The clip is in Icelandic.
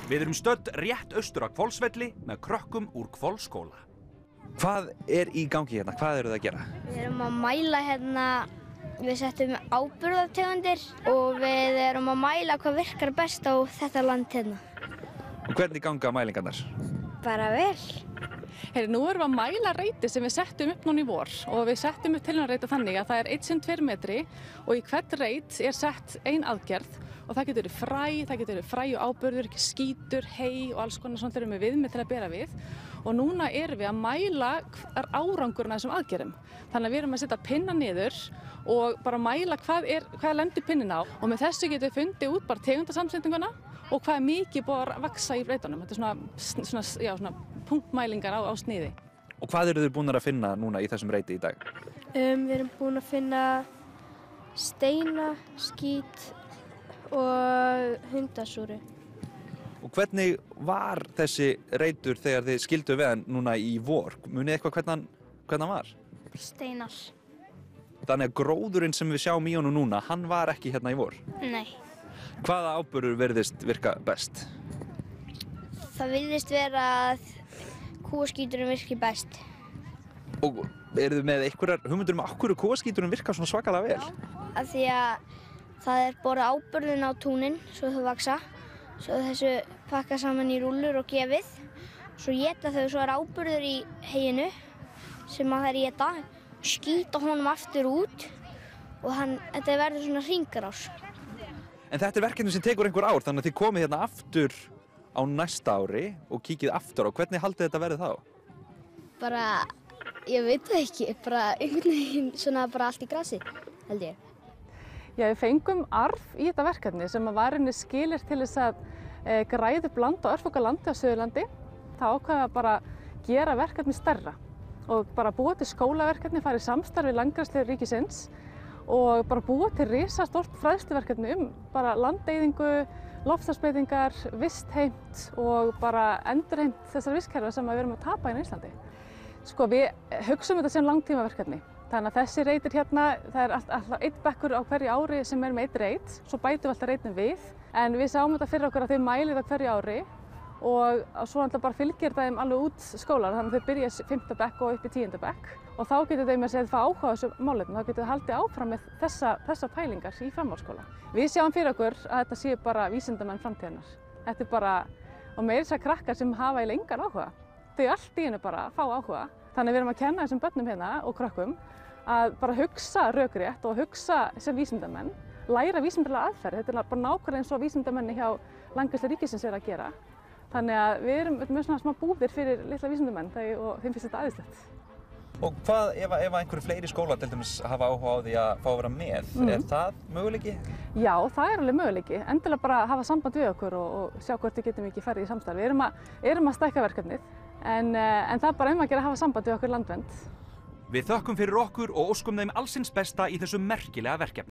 Við erum stödd rétt austur af Hvolsvelli með krökkum úr Hvolsskóla. Hvað í gangi hérna? Hvað eruð þið að gera? Við erum að mæla hérna, við settum áburðartegundir og við erum að mæla hvað virkar best á þetta land hérna. Og hvernig ganga mælingarnar? Bara vel. Nú erum við að mæla reiti sem við settum upp núna í vor og við settum upp tilraunareiti þannig að það er 1 x 2 metri og í hvern reit er sett ein aðgerð og það getur verið fræ og áburður, skítur, hey og alls konar svona þurfum við viðmið til að bera við og núna erum við að mæla árangurinn af þessum aðgerðum. Þannig að við erum að setja pinna niður og bara mæla hvað lendir pinnin á og með þessu getum við fundið út bara tegundasamsetninguna og hvað er mikið búið að vaxa í reitunum. Þetta er svona punktmælingar á sniði. Og hvað eru þið búin að finna núna í þessum reiti í dag? Við erum búin að finna steina, skít og hundasúru. Og hvernig var þessi reitur þegar þið skildu við hann núna í vor? Munið eitthvað hvernig hann var? Steinar. Þannig að gróðurinn sem við sjáum í honum núna, hann var ekki hérna í vor? Nei. Hvaða áburður virðist virka best? Það virðist vera að kúaskíturinn virki best. Og eru þið með einhverjar hugmyndir af hverju kúaskíturinn virkar svona svakalega vel? Já, af því að það er borið áburðin á túnin svo þau vaksa. Svo þessu pakka saman í rúllur og gefið. Svo éta þau, svo er áburður í heyinu sem að þær éta. Skýta honum aftur út og þetta verður svona hringrás. En þetta er verkefni sem tekur einhver ár, þannig að þið komið hérna aftur á næsta ári og kíkið aftur á. Hvernig haldið þetta verið þá? Bara, ég veit það ekki, bara einhvern veginn svona bara allt í grasi, held ég. Já, við fengum arf í þetta verkefni sem var henni skilir til þess að græða upp land á örfokalandi á Suðurlandi. Það ákveða bara gera verkefni stærra og bara búa til skólaverkefni, fara í samstarf við Landgræðslu ríkisins og bara búa til risastórt fræðsluverkefni bara landeyðingu, loftslagsbreytingar, vistheimt og bara endurheimt þessar vistkerfa sem við erum að tapa í Íslandi. Sko, við hugsum þetta sem langtímaverkefni. Þannig að þessi reitir hérna, það er alltaf 1 bekkur á hverju ári sem er með 1 reit, svo bætum við alltaf reitin við. En við sáum þetta fyrir okkur að þau mælið á hverju ári og svo alltaf bara fylgir það þeim alveg út skólar, þannig að þau byrja 5. bekk og upp í 10. bekk. Og þá getur þau með að segja að það áhuga á þessu málefnum, þá getur þau haldið áfram með þessar pælingar í framhaldsskóla. Við sjáum fyrir okkur að þetta séu bara vísindamenn framtíðarinnar. Þetta er bara, og meira þess að krakkar sem hafa eiginlega engan áhuga. Þau allt í hennu bara fá áhuga. Þannig að við erum að kenna þessum börnum hérna og krökkum að bara hugsa rökrétt og hugsa sem vísindamenn, læra vísindalega aðferð. Þetta er bara nákvæmlega eins og vísindamenni hjá Landgræðslu ríkisins er að gera. Þannig að við erum með svona smá búðir fyrir litla vísindamenn og þeim finnst þetta æðislegt. Og hvað ef einhverju fleiri skólar til dæmis hafa áhuga á því að fá að vera með? Er það möguleiki? Já, það er alveg möguleiki. Endilega bara hafa samband við okkur og sjá hvort við getum ekki farið í samstarf. Við erum að stækka verkefnið en það er bara að gera að hafa samband við okkur Landvernd. Við þökkum fyrir okkur og óskum þeim allsins besta í þessu merkilega verkefni.